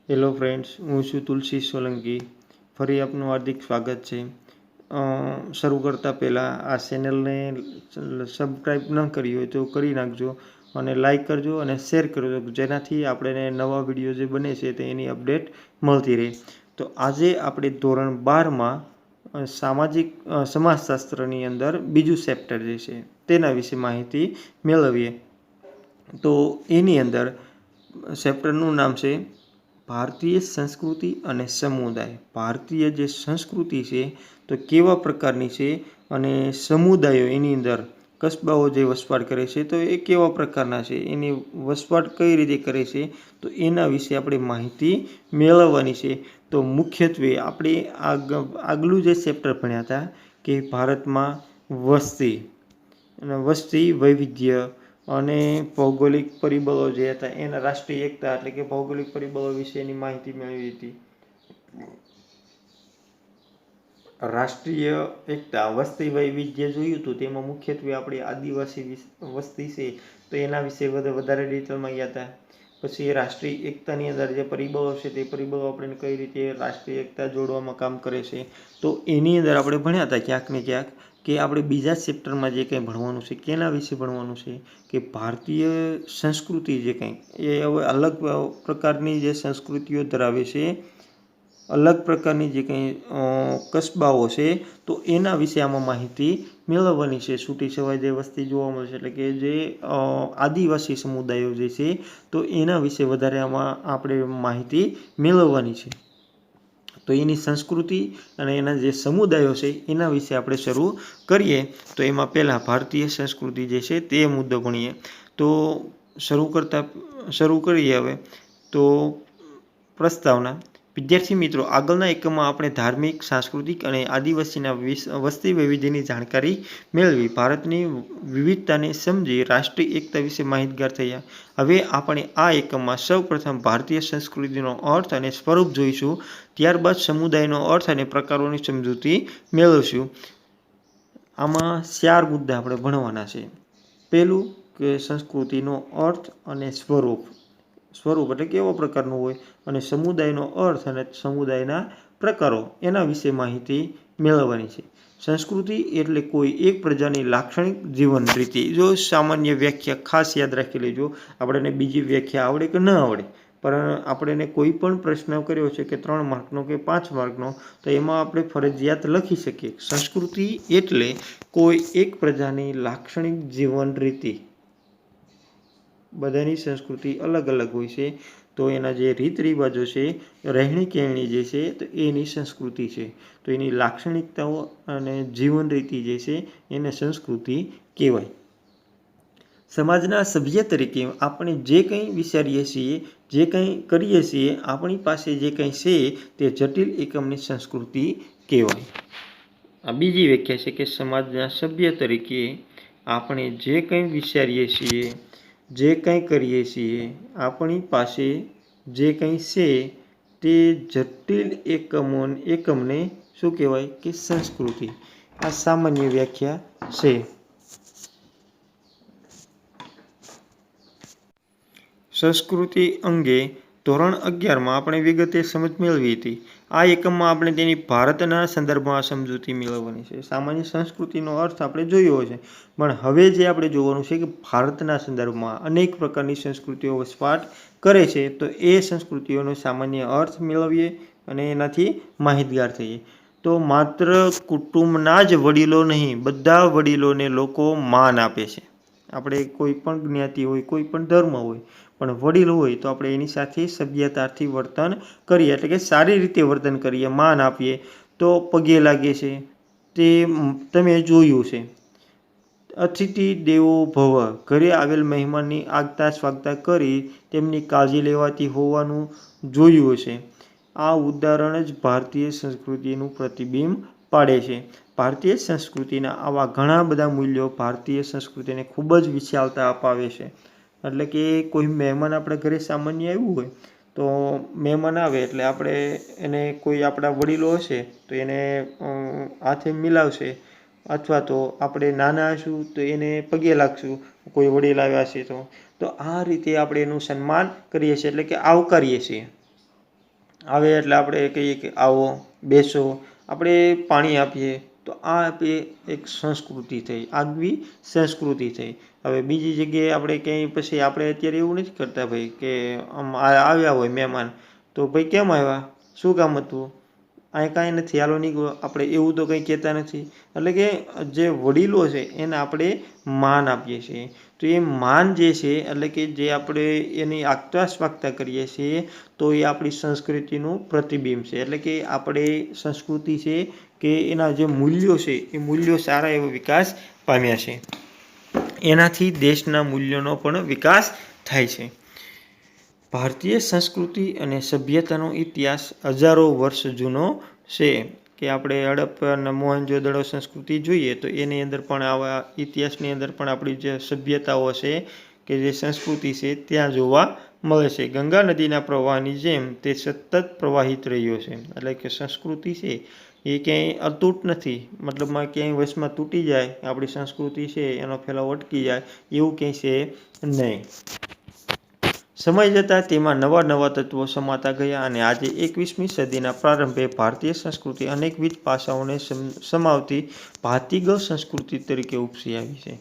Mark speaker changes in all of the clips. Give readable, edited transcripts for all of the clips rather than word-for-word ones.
Speaker 1: Hello friends, હું છું તુલસી સોલંકી. ફરી આપનું હાર્દિક સ્વાગત છે. શરૂ કરતાં પહેલાં આ ચેનલને સબસ્ક્રાઈબ ન કરી હોય તો કરી નાખજો અને લાઈક કરજો અને શેર કરજો, જેનાથી આપણે નવા વિડીયો જે બને છે તેની અપડેટ મળતી રહે. તો આજે આપણે ધોરણ 12માં સામાજિક સમાજશાસ્ત્રની અંદર બીજું ચેપ્ટર જે છે તેના વિશે માહિતી મેળવીએ. તો એની અંદર ચેપ્ટરનું નામ છે ભારતીય સંસ્કૃતિ અને સમુદાય. ભારતીય જે સંસ્કૃતિ છે તો કેવા પ્રકારની છે અને સમુદાયો એની અંદર કસ્બાઓ જે વસવાટ કરે છે તો એ કેવા પ્રકારના છે, એની વસવાટ કઈ રીતે કરે છે, તો એના વિશે આપણે માહિતી મેળવવાની છે. તો મુખ્યત્વે આપણે આગલું જે ચેપ્ટર ભણ્યા હતા કે ભારતમાં વસ્તી અને વસ્તી વૈવિધ્ય અને ભૌગોલિક પરિબળો જે હતા એના રાષ્ટ્રીય એકતા એટલે કે ભૌગોલિક પરિબળો વિશેની માહિતી મેળવી હતી. રાષ્ટ્રીય એકતા વસ્તી વૈવિધ્ય જોયું હતું, તેમાં મુખ્યત્વે આપણે આદિવાસી વસ્તી છે તો એના વિશે વધારે ડિટેલમાં ગયા હતા. પછી રાષ્ટ્રીય એકતાની અંદર જે પરિબળો છે તે પરિબળો આપણે કઈ રીતે રાષ્ટ્રીય એકતા જોડવામાં કામ કરે છે, તો એની અંદર આપણે ભણ્યા હતા ક્યાંક ને ક્યાંક કે આપણે બીજા ચેપ્ટરમાં જે કંઈ ભણવાનું છે કેના વિશે ભણવાનું છે કે ભારતીય સંસ્કૃતિ જે કંઈ એ હવે અલગ પ્રકારની જે સંસ્કૃતિઓ ધરાવે છે, અલગ પ્રકારની જે કંઈ કસ્બાઓ છે તો એના વિશે આમાં માહિતી મેળવવાની છે. છૂટી છવાઈ જે વસ્તી જોવા મળશે એટલે કે જે આદિવાસી સમુદાયો જે છે તો એના વિશે વધારે આમાં આપણે માહિતી મેળવવાની છે. તો એની સંસ્કૃતિ અને એના જે સમુદાયો છે એના વિશે આપણે શરૂ કરીએ. તો એમાં પહેલાં ભારતીય સંસ્કૃતિ જે છે તે મુદ્દો ભણીએ. તો શરૂ કરીએ હવે. તો પ્રસ્તાવના. વિદ્યાર્થી મિત્રો, આગળના એકમમાં આપણે ધાર્મિક, સાંસ્કૃતિક અને આદિવાસીના વસ્તી વૈવિધ્યની જાણકારી મેળવી, ભારતની વિવિધતાને સમજી, રાષ્ટ્રીય એકતા વિશે માહિતગાર થયા. હવે આપણે આ એકમમાં સૌપ્રથમ ભારતીય સંસ્કૃતિનો અર્થ અને સ્વરૂપ જોઈશું, ત્યારબાદ સમુદાયનો અર્થ અને પ્રકારોની સમજૂતી મેળવીશું. આમાં 4 મુદ્દા આપણે ભણવાના છે. પહેલું કે સંસ્કૃતિનો અર્થ અને સ્વરૂપ. સ્વરૂપ એટલે કેવા પ્રકારનું હોય, અને સમુદાયનો અર્થ અને સમુદાયના પ્રકારો એના વિશે માહિતી મેળવવાની છે. સંસ્કૃતિ એટલે કોઈ એક પ્રજાની લાક્ષણિક જીવન રીતિ. જો સામાન્ય વ્યાખ્યા ખાસ યાદ રાખી લેજો, આપણને બીજી વ્યાખ્યા આવડે કે ન આવડે, પણ આપણે કોઈ પણ પ્રશ્ન કર્યો છે કે 3 માર્કનો કે 5 માર્કનો, તો એમાં આપણે ફરજિયાત લખી શકીએ સંસ્કૃતિ એટલે કોઈ એક પ્રજાની લાક્ષણિક જીવન રીતિ. બધાની સંસ્કૃતિ અલગ અલગ હોય છે, તો એના જે રીત રિવાજો છે, રહેણી કહેણી જે છે તો એની સંસ્કૃતિ છે. તો એની લાક્ષણિકતાઓ અને જીવન રીતિ જે છે એને સંસ્કૃતિ કહેવાય. સમાજના સભ્ય તરીકે આપણે જે કંઈ વિચારીએ છીએ, જે કંઈ કરીએ છીએ, આપણી પાસે જે કંઈ છે તે જટિલ એકમની સંસ્કૃતિ કહેવાય. આ બીજી વ્યાખ્યા છે કે સમાજના સભ્ય તરીકે આપણે જે કંઈ વિચારીએ છીએ, જે કંઈ કરીએ છીએ, આપણી પાસે જે કંઈ છે તે જટિલ એકમને શું કહેવાય કે સંસ્કૃતિ. આ સામાન્ય વ્યાખ્યા છે. સંસ્કૃતિ અંગે ધોરણ 11માં આપણે વિગતે સમજ મેળવી હતી. આ એકમમાં આપણે તેની ભારતના સંદર્ભમાં સમજૂતી મેળવવાની છે. સામાન્ય સંસ્કૃતિનો અર્થ આપણે જોયો છે, પણ હવે જે આપણે જોવાનું છે કે ભારતના સંદર્ભમાં અનેક પ્રકારની સંસ્કૃતિઓ વસવાટ કરે છે, તો એ સંસ્કૃતિઓનો સામાન્ય અર્થ મેળવીએ અને એનાથી માહિતગાર થઈએ. તો માત્ર કુટુંબના જ વડીલો નહીં, બધા વડીલોને લોકો માન આપે છે. આપણે કોઈ પણ જ્ઞાતિ હોય, કોઈ પણ ધર્મ હોય, પણ વડીલ હોય તો આપણે એની સાથે સભ્યતાથી વર્તન કરીએ, એટલે કે સારી રીતે વર્તન કરીએ, માન આપીએ. તો પગે લાગે છે તે તમે જોયું છે. અતિથિ દેવો ભવ, ઘરે આવેલ મહેમાનની આગતા સ્વાગતા કરી તેમની કાળજી લેવાતી હોવાનું જોયું હશે. આ ઉદાહરણ જ ભારતીય સંસ્કૃતિનું પ્રતિબિંબ પાડે છે. ભારતીય સંસ્કૃતિના આવા ઘણા બધા મૂલ્યો ભારતીય સંસ્કૃતિને ખૂબ જ વિશાળતા અપાવે છે. એટલે કે કોઈ મહેમાન આપણા ઘરે સામાન્ય આવ્યું હોય, તો મહેમાન આવે એટલે આપણે એને કોઈ આપણા વડીલો હશે તો એને હાથે મિલાવશે, અથવા તો આપણે નાના હશું તો એને પગે લાગશું, કોઈ વડીલ આવ્યા છે તો આ રીતે આપણે એનું સન્માન કરીએ છીએ, એટલે કે આવકારીએ છીએ. આવે એટલે આપણે કહીએ કે આવો, બેસો, આપણે પાણી આપીએ તો આ આપીએ એક સંસ્કૃતિ થઈ, આગવી સંસ્કૃતિ થઈ. હવે બીજી જગ્યાએ આપણે ક્યાંય પછી આપણે અત્યારે એવું નથી કરતા ભાઈ કે આવ્યા હોય મહેમાન તો ભાઈ કેમ આવ્યા, શું કામ હતું, અહીં કાંઈ નથી, હાલો નીકળો, આપણે એવું તો કંઈ કહેતા નથી. એટલે કે જે વડીલો છે એને આપણે માન આપીએ છીએ. તો એ માન જે છે એટલે કે જે આપણે એની આગતા સ્વાગતા કરીએ છીએ તો એ આપણી સંસ્કૃતિનું પ્રતિબિંબ છે. એટલે કે આપણે સંસ્કૃતિ છે કે એના જે મૂલ્યો છે એ મૂલ્યો સારા એવો વિકાસ પામ્યા છે. એનાથી દેશના મૂલ્યોનો પણ વિકાસ થાય છે. ભારતીય સંસ્કૃતિ અને સભ્યતાનો ઇતિહાસ હજારો વર્ષ જૂનો છે. કે આપણે હડપ્પા અને મોહેંજો-દડો સંસ્કૃતિ જોઈએ તો એની અંદર પણ આવા ઇતિહાસની અંદર પણ આપણી જે સભ્યતાઓ છે કે જે સંસ્કૃતિ છે ત્યાં જોવા મળે છે. ગંગા નદીના પ્રવાહની જેમ તે સતત પ્રવાહિત રહ્યો છે. એટલે કે સંસ્કૃતિ છે એ ક્યાંય અતૂટ નથી, મતલબમાં ક્યાંય વચમાં તૂટી જાય, આપણી સંસ્કૃતિ છે એનો ફેલાવો અટકી જાય એવું ક્યાંય છે નહીં. સમય જતાં તેમાં નવા નવા તત્વો સમાતા ગયા અને આજે 21મી સદીના પ્રારંભે ભારતીય સંસ્કૃતિ અનેકવિધ પાસાઓને સમાવતી ભાતીગળ સંસ્કૃતિ તરીકે ઉપસી આવી છે.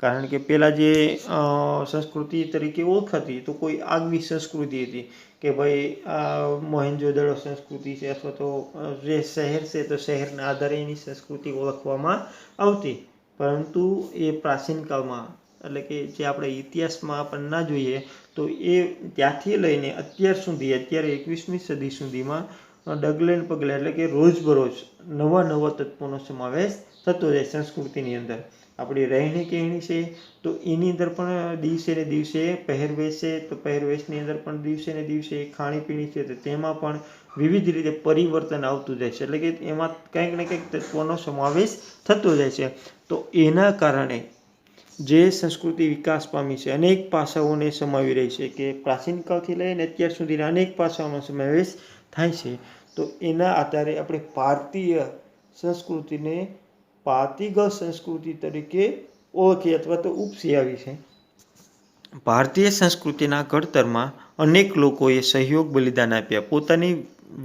Speaker 1: કારણ કે પહેલાં જે સંસ્કૃતિ તરીકે ઓળખાતી તો કોઈ આગવી સંસ્કૃતિ હતી કે ભાઈ આ મોહેંજો-દડો સંસ્કૃતિ છે અથવા તો જે શહેર છે તો શહેરના આધારે એની સંસ્કૃતિ ઓળખવામાં આવતી. પરંતુ એ પ્રાચીન કાળમાં એટલે કે જે આપણે ઇતિહાસમાં આપણને ના જોઈએ તો એ ત્યાંથી લઈને અત્યાર સુધી, અત્યારે 21મી સદી સુધીમાં ડગલે ને પગલે એટલે કે રોજબરોજ નવા નવા તત્વોનો સમાવેશ થતો જાય સંસ્કૃતિની અંદર. આપણી રહેણી કહેણી છે તો એની અંદર પણ દિવસે ને દિવસે પહેરવેશ છે તો પહેરવેશની અંદર પણ દિવસે ને દિવસે ખાણીપીણી છે તો તેમાં પણ વિવિધ રીતે પરિવર્તન આવતું જાય છે. એટલે કે એમાં કંઈક ને કંઈક તત્વોનો સમાવેશ થતો જાય છે. તો એના કારણે જે સંસ્કૃતિ વિકાસ પામી છે, અનેક પાસાઓને સમાવી રહી છે કે પ્રાચીન કાળથી લઈને અત્યાર સુધીના અનેક પાસાઓનો સમાવેશ થાય છે. તો એના આધારે આપણે ભારતીય સંસ્કૃતિને ભાતીગળ સંસ્કૃતિ તરીકે ઓળખી અથવા તો ઉપસી આવી છે. ભારતીય સંસ્કૃતિના ઘડતરમાં અનેક લોકોએ સહયોગ, બલિદાન આપ્યા. પોતાની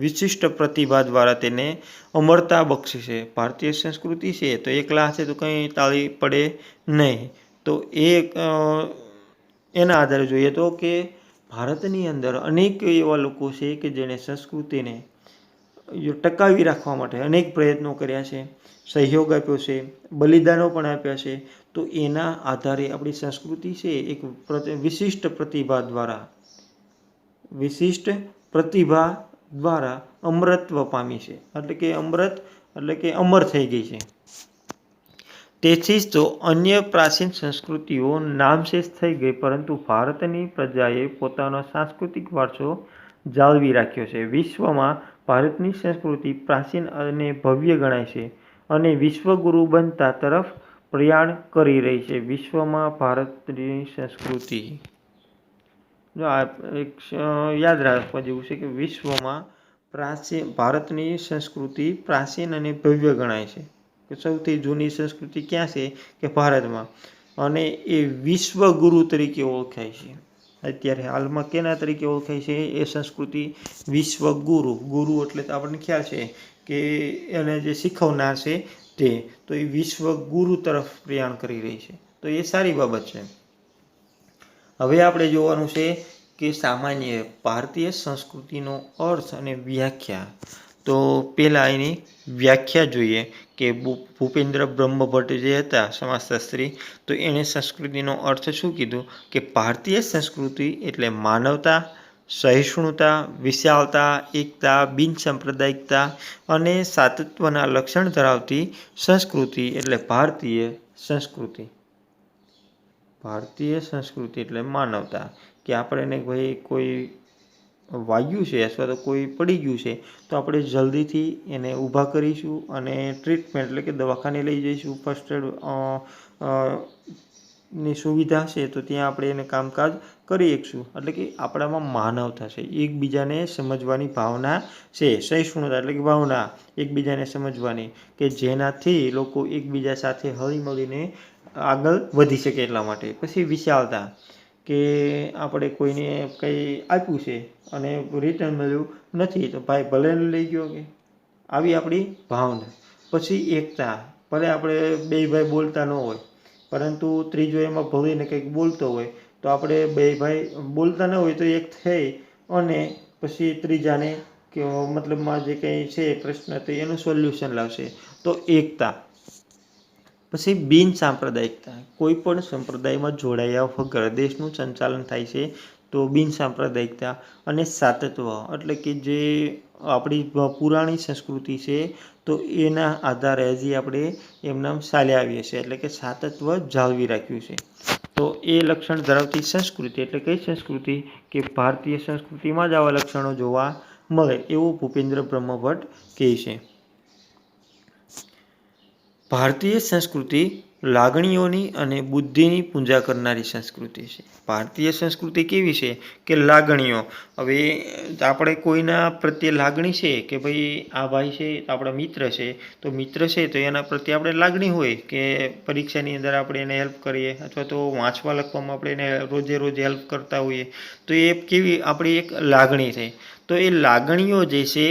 Speaker 1: વિશિષ્ટ પ્રતિભા દ્વારા તેને અમરતા બક્ષી છે. ભારતીય સંસ્કૃતિ છે તો એકલા હાથે તો કંઈ તાળી પડે નહીં. તો એના આધારે જોઈએ તો કે ભારતની અંદર અનેક એવા લોકો છે કે જેણે સંસ્કૃતિને ટકાવી રાખવા માટે અનેક પ્રયત્નો કર્યા છે, સહયોગ આપ્યો છે, બલિદાનો પણ આપ્યા છે. તો એના આધારે આપણી સંસ્કૃતિ છે એક વિશિષ્ટ પ્રતિભા દ્વારા અમરત્વ પામી છે. એટલે કે અમૃત એટલે કે અમર થઈ ગઈ છે. તેથી જ તો અન્ય પ્રાચીન સંસ્કૃતિઓ નામશેષ થઈ ગઈ પરંતુ ભારતની પ્રજાએ પોતાનો સાંસ્કૃતિક વારસો જાળવી રાખ્યો છે. વિશ્વમાં ભારતની સંસ્કૃતિ પ્રાચીન અને ભવ્ય ગણાય છે અને વિશ્વગુરુ બનતા તરફ પ્રયાણ કરી રહી છે. વિશ્વમાં ભારતની સંસ્કૃતિ યાદ રાખવા જેવું છે કે વિશ્વમાં ભારતની સંસ્કૃતિ પ્રાચીન અને ભવ્ય ગણાય છે. કે સૌથી જૂની સંસ્કૃતિ ક્યાં છે કે ભારતમાં, અને એ વિશ્વગુરુ તરીકે ઓળખાય છે. અત્યારે હાલમાં કેના તરીકે ઓળખાય છે એ સંસ્કૃતિ? વિશ્વગુરુ. ગુરુ એટલે તો આપણને ખ્યાલ છે કે એને જે શીખવનાર છે તે, તો એ વિશ્વગુરુ તરફ પ્રયાણ કરી રહી છે. તો એ સારી બાબત છે. હવે આપણે જોવાનું છે કે સામાન્ય ભારતીય સંસ્કૃતિનો અર્થ અને વ્યાખ્યા. તો પહેલાં એની વ્યાખ્યા જોઈએ કે ભૂપેન્દ્ર બ્રહ્મભટ્ટ જે હતા સમાજશાસ્ત્રી, તો એણે સંસ્કૃતિનો અર્થ શું કીધું કે ભારતીય સંસ્કૃતિ એટલે માનવતા, સહિષ્ણુતા, વિશાળતા, એકતા, બિનસાંપ્રદાયિકતા અને સાતત્વના લક્ષણ ધરાવતી સંસ્કૃતિ એટલે ભારતીય સંસ્કૃતિ. ભારતીય સંસ્કૃતિ એટલે માનવતા, કે આપણે ભાઈ કોઈ વાગ્યું છે અથવા તો કોઈ પડી ગયું છે તો આપણે જલ્દીથી એને ઊભા કરીશું અને ટ્રીટમેન્ટ એટલે કે દવાખાને લઈ જઈશું. ફર્સ્ટ એડ ની સુવિધા છે તો ત્યાં આપણે એને કામકાજ કરી શકીશું. એટલે કે આપણામાં માનવતા છે, એકબીજાને સમજવાની ભાવના છે, સહિષ્ણુતા એટલે કે ભાવના એકબીજાને સમજવાની, કે જેનાથી લોકો એકબીજા સાથે હળીમળીને આગળ વધી શકે એટલા માટે. પછી વિશાળતા, કે આપણે કોઈને કંઈ આપ્યું છે અને રિટર્ન મળ્યું નથી તો ભાઈ ભલે લઈ ગયો કે આવી આપણી ભાવના. પછી એકતા, ભલે આપણે બે ભાઈ બોલતા ન હોય પરંતુ ત્રીજો એમાં ભળીને કંઈક બોલતો હોય તો આપણે બે ભાઈ બોલતા ન હોય તો એક થઈ અને પછી ત્રીજાને કે મતલબમાં જે કંઈ છે પ્રશ્ન તો એનું સોલ્યુશન લાવશે તો એકતા. પછી બિન સાંપ્રદાયિકતા, કોઈ પણ સંપ્રદાયમાં જોડાયા વગર દેશનું સંચાલન થાય છે તો બિન સાંપ્રદાયિકતા. અને સાતત્વ, એટલે કે જે આપણી પુરાણી સંસ્કૃતિ છે તો એના આધારે હજી આપણે એમનામ ચાલ્યા આવીએ છીએ, એટલે કે સાતત્વ જાળવી રાખ્યું છે. તો એ લક્ષણ ધરાવતી સંસ્કૃતિ એટલે કઈ સંસ્કૃતિ? કે ભારતીય સંસ્કૃતિમાં જ આવા લક્ષણો જોવા મળે એવું ભૂપેન્દ્ર બ્રહ્મભટ્ટ કહે છે. ભારતીય સંસ્કૃતિ લાગણીઓની અને બુદ્ધિની પૂજા કરનારી સંસ્કૃતિ છે. ભારતીય સંસ્કૃતિ કેવી છે? કે લાગણીઓ. હવે આપણે કોઈના પ્રત્યે લાગણી છે કે ભાઈ આ ભાઈ છે આપણા મિત્ર છે તો મિત્ર છે તો એના પ્રત્યે આપણે લાગણી હોય કે પરીક્ષાની અંદર આપણે એને હેલ્પ કરીએ અથવા તો વાંચવા લખવામાં આપણે એને રોજે રોજ હેલ્પ કરતા હોઈએ તો એ કેવી આપણી એક લાગણી થઈ. તો એ લાગણીઓ જે છે,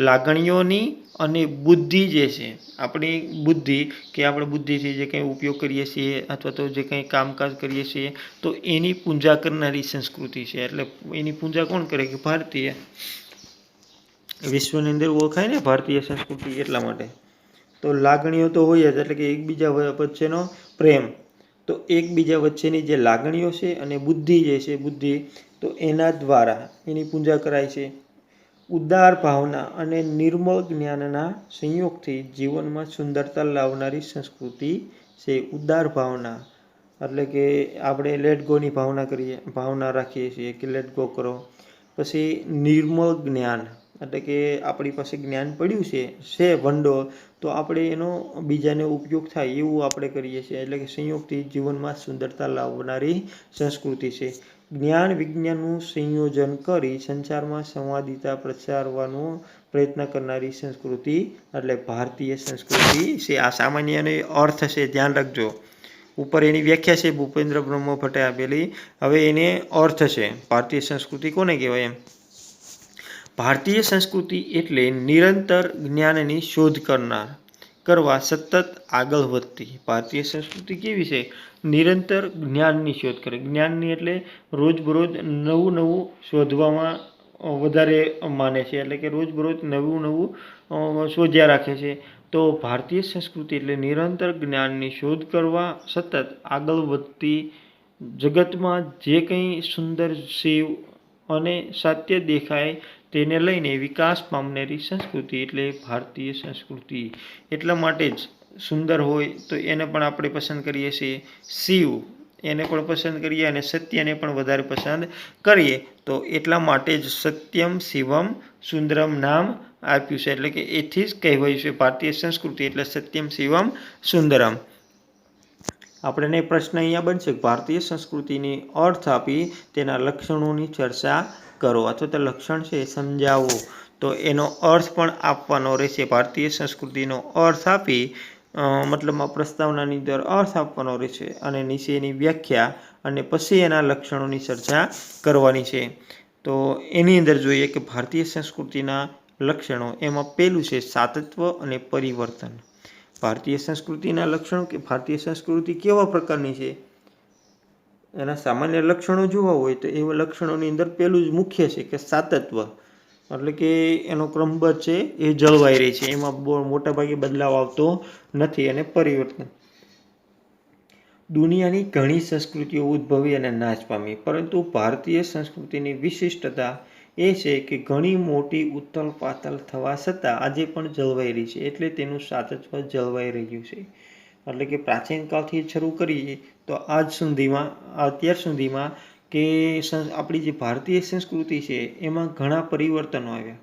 Speaker 1: લાગણીઓની અને બુદ્ધિ જે છે, આપણી બુદ્ધિ કે આપણે બુદ્ધિથી જે કંઈ ઉપયોગ કરીએ છીએ અથવા તો જે કંઈ કામકાજ કરીએ છીએ તો એની પૂજા કરનારી સંસ્કૃતિ છે. એટલે એની પૂજા કોણ કરે? કે ભારતીય. વિશ્વની અંદર ઓળખાય ને ભારતીય સંસ્કૃતિ એટલા માટે. તો લાગણીઓ તો હોય જ, એટલે કે એકબીજા વચ્ચેનો પ્રેમ. તો એકબીજા વચ્ચેની જે લાગણીઓ છે અને બુદ્ધિ જે છે, બુદ્ધિ તો એના દ્વારા એની પૂજા કરાય છે. ઉદાર ભાવના અને નિર્મળ જ્ઞાનના સંયોગથી જીવનમાં સુંદરતા લાવનારી સંસ્કૃતિ છે. ઉદાર ભાવના એટલે કે આપણે લેટ ગોની ભાવના રાખીએ છીએ કે લેટ ગો કરો. પછી નિર્મળ જ્ઞાન એટલે કે આપણી પાસે જ્ઞાન પડ્યું છે ભંડોળ તો આપણે એનો બીજાને ઉપયોગ થાય એવું આપણે કરીએ છીએ. એટલે કે સંયોગથી જીવનમાં સુંદરતા લાવનારી સંસ્કૃતિ છે. જ્ઞાન વિજ્ઞાનનું સંયોજન કરી સંસારમાં સંવાદિતા પ્રચારવાનો પ્રયત્ન કરનારી સંસ્કૃતિ એટલે ભારતીય સંસ્કૃતિ છે. આ સામાન્ય એનો અર્થ છે, ધ્યાન રાખજો. ઉપર એની વ્યાખ્યા છે ભૂપેન્દ્ર બ્રહ્મભટ્ટે આપેલી. હવે એને અર્થ છે ભારતીય સંસ્કૃતિ કોને કહેવાય એમ. ભારતીય સંસ્કૃતિ એટલે નિરંતર જ્ઞાનની શોધ કરવા સતત આગળ વધતી. ભારતીય સંસ્કૃતિ કેવી છે? નિરંતર જ્ઞાનની શોધ કરે. જ્ઞાનની એટલે રોજબરોજ નવું નવું શોધવામાં વધારે માને છે, એટલે કે રોજબરોજ નવું નવું શોધ્યા રાખે છે. તો ભારતીય સંસ્કૃતિ એટલે નિરંતર જ્ઞાનની શોધ કરવા સતત આગળ વધતી, જગતમાં જે કંઈ સુંદર શિવ અને સત્ય દેખાય તેને લઈને વિકાસ પામનારી સંસ્કૃતિ એટલે ભારતીય સંસ્કૃતિ. એટલા માટે જ સુંદર હોય તો એને પણ આપણે પસંદ કરીએ છીએ, શિવ એને પણ પસંદ કરીએ અને સત્યને પણ વધારે પસંદ કરીએ. તો એટલા માટે જ સત્યમ શિવમ સુંદરમ નામ આપ્યું છે. એટલે કે એથી જ કહેવાયું છે ભારતીય સંસ્કૃતિ એટલે સત્યમ શિવમ સુંદરમ. આપણે પ્રશ્ન અહીંયા બનશે કે ભારતીય સંસ્કૃતિની અર્થ આપી તેના લક્ષણોની ચર્ચા કરો અથવા તો લક્ષણ છે સમજાવો. તો એનો અર્થ પણ આપવાનો રહેશે. ભારતીય સંસ્કૃતિનો અર્થ આપી મતલબમાં પ્રસ્તાવનાની અંદર અર્થ આપવાનો રહેશે અને નીચેની વ્યાખ્યા અને પછી એના લક્ષણોની ચર્ચા કરવાની છે. તો એની અંદર જોઈએ કે ભારતીય સંસ્કૃતિના લક્ષણો. એમાં પહેલું છે સાતત્વ અને પરિવર્તન. ભારતીય સંસ્કૃતિના લક્ષણો કે ભારતીય સંસ્કૃતિ કેવા પ્રકારની છે એના સામાન્ય લક્ષણો જોવા હોય તો એવા લક્ષણોની અંદર પહેલું જ મુખ્ય છે કે સાતત્વ. એટલે કે એનો ક્રમબદ્ધ છે એ જળવાઈ રહે છે, એમાં બહુ મોટાભાગે બદલાવ આવતો નથી. અને પરિવર્તન. દુનિયાની ઘણી સંસ્કૃતિઓ ઉદ્ભવી અને નાશ પામી, પરંતુ ભારતીય સંસ્કૃતિની વિશિષ્ટતા એ છે કે ઘણી મોટી ઉથલ પાથલ થવા છતાં આજે પણ જળવાઈ રહી છે. એટલે તેનું સાતત્વ જળવાઈ રહ્યું છે. એટલે કે પ્રાચીન કાળથી શરૂ કરીએ તો અત્યાર સુધીમાં કે આપણી જે ભારતીય સંસ્કૃતિ છે એમાં ઘણા પરિવર્તનો આવ્યા.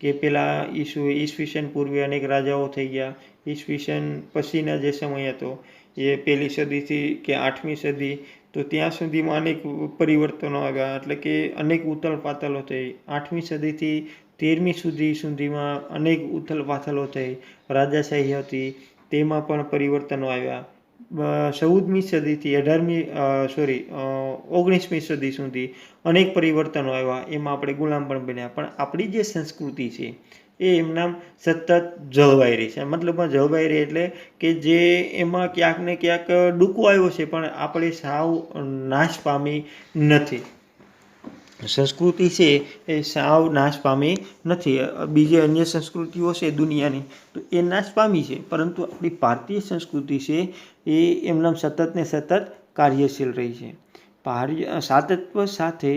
Speaker 1: કે પહેલાં ઈસવીસન પૂર્વે અનેક રાજાઓ થઈ ગયા. ઈસવીસન પછીના જે સમય હતો એ 1લી સદીથી કે 8મી સદી તો ત્યાં સુધીમાં અનેક પરિવર્તનો આવ્યા. એટલે કે અનેક ઉથલ પાથલો થઈ. 8મી સદીથી 13મી સુધીમાં અનેક ઉથલ પાથલો થઈ. રાજાશાહી હતી તેમાં પણ પરિવર્તનો આવ્યા. 14મી સદીથી 19મી સદી સુધી અનેક પરિવર્તનો આવ્યા. એમાં આપણે ગુલામ પણ બન્યા, પણ આપણી જે સંસ્કૃતિ છે એ એમના સતત જળવાઈ રહી છે. મતલબમાં જળવાઈ રહી એટલે કે જે એમાં ક્યાંક ને ક્યાંક ડૂકો આવ્યો છે, પણ આપણે સાવ નાશ પામી નથી. સંસ્કૃતિ છે એ સાવ નાશ પામી નથી. બીજી અન્ય સંસ્કૃતિઓ છે દુનિયાની, તો એ નાશ પામી છે, પરંતુ આપણી ભારતીય સંસ્કૃતિ છે એ એમનામ સતત ને સતત કાર્યશીલ રહી છે. સાતત્વ સાથે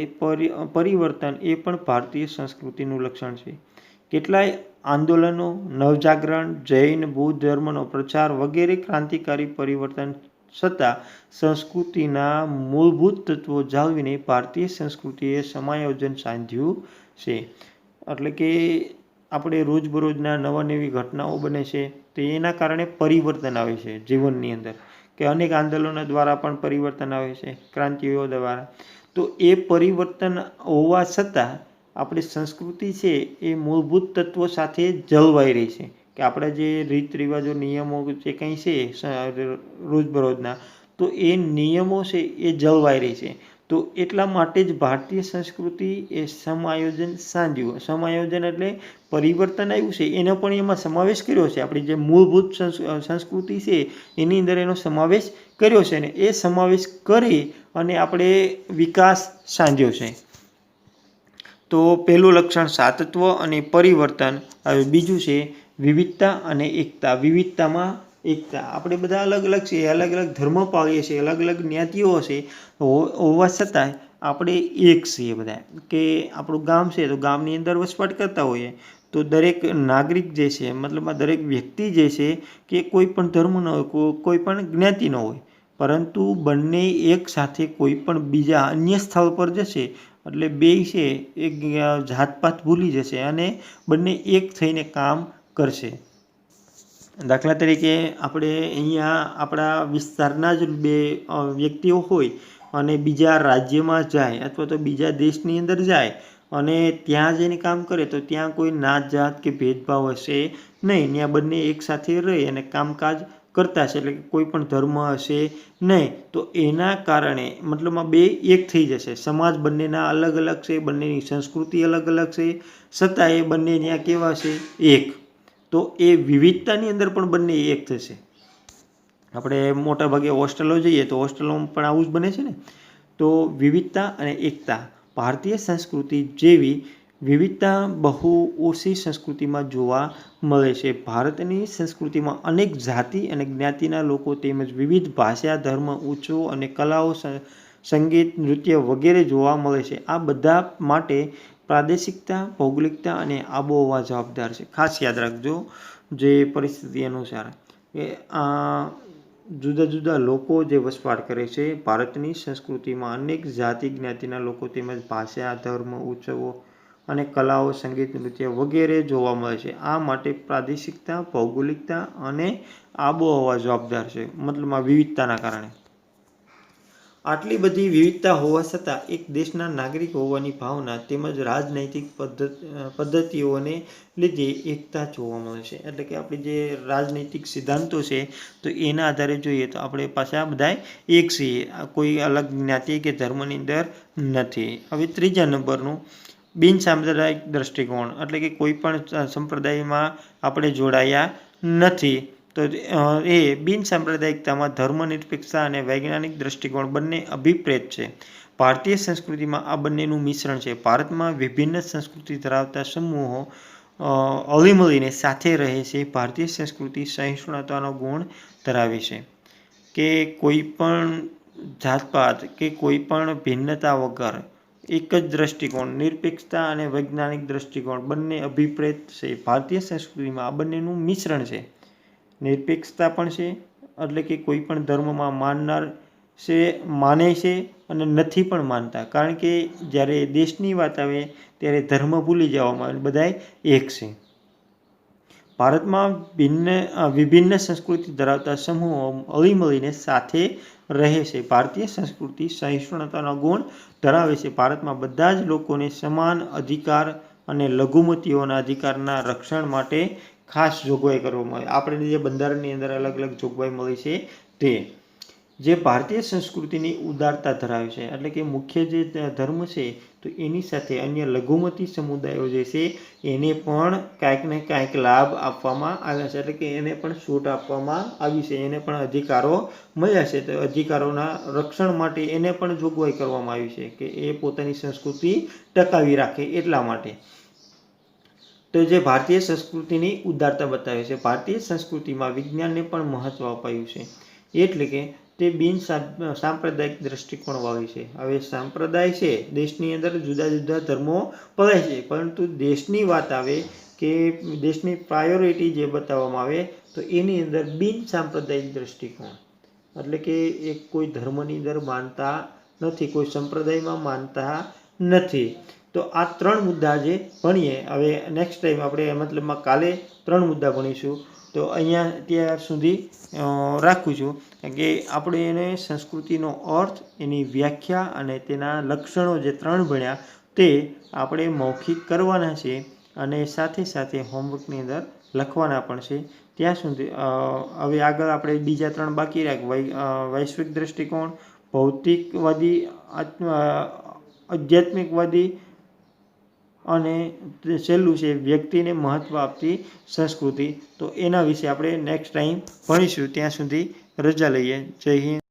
Speaker 1: પરિવર્તન એ પણ ભારતીય સંસ્કૃતિનું લક્ષણ છે. કેટલાય આંદોલનો, નવજાગરણ, જૈન બૌદ્ધ ધર્મનો પ્રચાર વગેરે ક્રાંતિકારી પરિવર્તન છતાં સંસ્કૃતિના મૂળભૂત તત્વો જાળવીને ભારતીય સંસ્કૃતિએ સમાયોજન સાધ્યું છે. એટલે કે આપણે રોજબરોજના નવી ઘટનાઓ બને છે, તો એના કારણે પરિવર્તન આવે છે જીવનની અંદર, કે અનેક આંદોલનો દ્વારા પણ પરિવર્તન આવે છે, ક્રાંતિઓ દ્વારા. તો એ પરિવર્તન હોવા છતાં આપણી સંસ્કૃતિ છે એ મૂળભૂત તત્વો સાથે જળવાઈ રહી છે. કે આપણા જે રીત રિવાજો, નિયમો જે કંઈ છે રોજબરોજના, તો એ નિયમો છે એ જળવાઈ રહી છે. તો એટલા માટે જ ભારતીય સંસ્કૃતિ એ સમાયોજન સાધ્યું. સમાયોજન એટલે પરિવર્તન આવ્યું છે, એનો પણ એમાં સમાવેશ કર્યો છે. આપણી જે મૂળભૂત સંસ્કૃતિ છે એની અંદર એનો સમાવેશ કર્યો છે, ને એ સમાવેશ કરી અને આપણે વિકાસ સાધ્યો છે. તો પહેલું લક્ષણ સાતત્વ અને પરિવર્તન. હવે બીજું છે વિવિધતા અને એકતા. વિવિધતામાં એકતા. આપણે બધા અલગ અલગ છીએ, અલગ અલગ ધર્મ પાળીએ છીએ, અલગ અલગ જ્ઞાતિઓ છે, હોવા છતાંય આપણે એક છીએ બધા. કે આપણું ગામ છે તો ગામની અંદર વસવાટ કરતા હોઈએ, તો દરેક નાગરિક જે છે, મતલબમાં દરેક વ્યક્તિ જે છે કે કોઈ પણ ધર્મનો હોય, કોઈ પણ જ્ઞાતિનો હોય, પરંતુ બંને એક સાથે કોઈ પણ બીજા અન્ય સ્થળ પર જશે એટલે બેય છે એક જાતપાત ભૂલી જશે અને બંને એક થઈને કામ કરશે. દાખલા તરીકે આપણે અહીંયા આપણા વિસ્તારના જ બે વ્યક્તિઓ હોય અને બીજા રાજ્યમાં જાય અથવા તો બીજા દેશની અંદર જાય અને ત્યાં જઈને કામ કરે, તો ત્યાં કોઈ નાત જાત કે ભેદભાવ હશે નહીં. ત્યાં બંને એક સાથે રહી અને કામકાજ કરતા છે, એટલે કે કોઈ પણ ધર્મ હશે નહીં. તો એના કારણે મતલબમાં બે એક થઈ જશે. સમાજ બંનેના અલગ અલગ છે, બંનેની સંસ્કૃતિ અલગ અલગ છે, છતાં એ બંને ત્યાં કેવા છે? એક. તો એ વિવિધતાની અંદર પણ બંને એક થશે. આપણે મોટા ભાગે હોસ્ટેલો જઈએ તો હોસ્ટેલોમાં પણ આવું જ બને છે ને. તો વિવિધતા અને એકતા. ભારતીય સંસ્કૃતિ જેવી વિવિધતા બહુ ઓછી સંસ્કૃતિમાં જોવા મળે છે. ભારતની સંસ્કૃતિમાં અનેક જાતિ અને જ્ઞાતિના લોકો તેમજ વિવિધ ભાષા, ધર્મ, ઉત્સવો અને કલાઓ, સંગીત, નૃત્ય વગેરે જોવા મળે છે. આ બધા માટે પ્રાદેશિકતા, ભૌગોલિકતા અને આબોહવા જવાબદાર છે. ખાસ યાદ રાખજો, જે પરિસ્થિતિ અનુસાર કે જુદા જુદા લોકો જે વસવાટ કરે છે. ભારતની સંસ્કૃતિમાં અનેક જાતિ જ્ઞાતિના લોકો તેમજ ભાષા, ધર્મ, ઉત્સવો અને કલાઓ, સંગીત, નૃત્ય વગેરે જોવા મળે છે. આ માટે પ્રાદેશિકતા, ભૌગોલિકતા અને આબોહવા જવાબદાર છે, મતલબમાં વિવિધતાના કારણે. આટલી બધી વિવિધતા હોવા છતાં એક દેશના નાગરિક હોવાની ભાવના તેમજ રાજનૈતિક પદ્ધતિઓને લીધે એકતા જોવા મળે છે. એટલે કે આપણી જે રાજનૈતિક સિદ્ધાંતો છે, તો એના આધારે જોઈએ તો આપણે પાછા બધા એક છીએ, કોઈ અલગ જ્ઞાતિ કે ધર્મની અંદર નથી. હવે ત્રીજા નંબરનું બિન સાંપ્રદાયિક દ્રષ્ટિકોણ. એટલે કે કોઈ પણ સંપ્રદાયમાં આપણે જોડાયા નથી. તો એ બિન સાંપ્રદાયિકતામાં ધર્મનિરપેક્ષતા અને વૈજ્ઞાનિક દ્રષ્ટિકોણ બંને અભિપ્રેત છે. ભારતીય સંસ્કૃતિમાં આ બંનેનું મિશ્રણ છે. ભારતમાં વિભિન્ન સંસ્કૃતિ ધરાવતા સમૂહો હળીમળીને સાથે રહે છે. ભારતીય સંસ્કૃતિ સહિષ્ણુતાનો ગુણ ધરાવે છે, કે કોઈ પણ જાતપાત કે કોઈ પણ ભિન્નતા વગર એક જ દ્રષ્ટિકોણ, નિરપેક્ષતા અને વૈજ્ઞાનિક દ્રષ્ટિકોણ બંને અભિપ્રેત છે. ભારતીય સંસ્કૃતિમાં આ બંનેનું મિશ્રણ છે. નિરપેક્ષતા પણ છે, એટલે કે કોઈ પણ ધર્મમાં માનનાર છે, માને છે અને નથી પણ માનતા. કારણ કે જ્યારે દેશની વાત આવે ત્યારે ધર્મ ભૂલી જવામાં આવે, બધા એક છે. ભારતમાં વિભિન્ન સંસ્કૃતિ ધરાવતા સમૂહો હળીમળીને સાથે રહે છે. ભારતીય સંસ્કૃતિ સહિષ્ણુતાનો ગુણ ધરાવે છે. ભારતમાં બધા જ લોકોને સમાન અધિકાર અને લઘુમતીઓના અધિકારના રક્ષણ માટે ખાસ જોગવાઈ કરવામાં આવે. આપણે જે બંધારણની અંદર અલગ અલગ જોગવાઈ મળી છે તે. જે ભારતીય સંસ્કૃતિની ઉદારતા ધરાવે છે, એટલે કે મુખ્ય જે ધર્મ છે તો એની સાથે અન્ય લઘુમતી સમુદાયો જે છે એને પણ કાંઈક ને કાંઈક લાભ આપવામાં આવ્યા છે, એટલે કે એને પણ છૂટ આપવામાં આવી છે, એને પણ અધિકારો મળ્યા છે. તો અધિકારોના રક્ષણ માટે એને પણ જોગવાઈ કરવામાં આવી છે કે એ પોતાની સંસ્કૃતિ ટકાવી રાખે એટલા માટે. તો જે ભારતીય સંસ્કૃતિની ઉદારતા બતાવે છે. ભારતીય સંસ્કૃતિમાં વિજ્ઞાનને પણ મહત્વ અપાયું છે, એટલે કે તે બિન સાંપ્રદાયિક દ્રષ્ટિકોણ વાળી છે. હવે સંપ્રદાય છે, દેશની અંદર જુદા જુદા ધર્મો પડાય છે, પરંતુ દેશની વાત આવે કે દેશની પ્રાયોરિટી જે બતાવવામાં આવે તો એની અંદર બિન સાંપ્રદાયિક દ્રષ્ટિકોણ, એટલે કે એક કોઈ ધર્મની અંદર માનતા નથી, કોઈ સંપ્રદાયમાં માનતા નથી. તો આ 3 મુદ્દા જે ભણીએ, હવે નેક્સ્ટ ટાઈમ આપણે મતલબમાં કાલે 3 મુદ્દા ભણીશું. તો અહીંયા ત્યાં સુધી રાખું છું કે આપણે એને સંસ્કૃતિનો અર્થ, એની વ્યાખ્યા અને તેના લક્ષણો જે 3 ભણ્યા તે આપણે મૌખિક કરવાના છે અને સાથે સાથે હોમવર્કની અંદર લખવાના પણ છે. ત્યાં સુધી હવે આગળ આપણે બીજા 3 બાકી રાખ્યા, વૈશ્વિક દ્રષ્ટિકોણ, ભૌતિકવાદી, આધ્યાત્મિકવાદી અને છેલ્લું છે વ્યક્તિને મહત્વ આપતી સંસ્કૃતિ. તો એના વિશે આપણે નેક્સ્ટ ટાઈમ ભણીશું. ત્યાં સુધી રજા લઈએ. જય હિન્દ.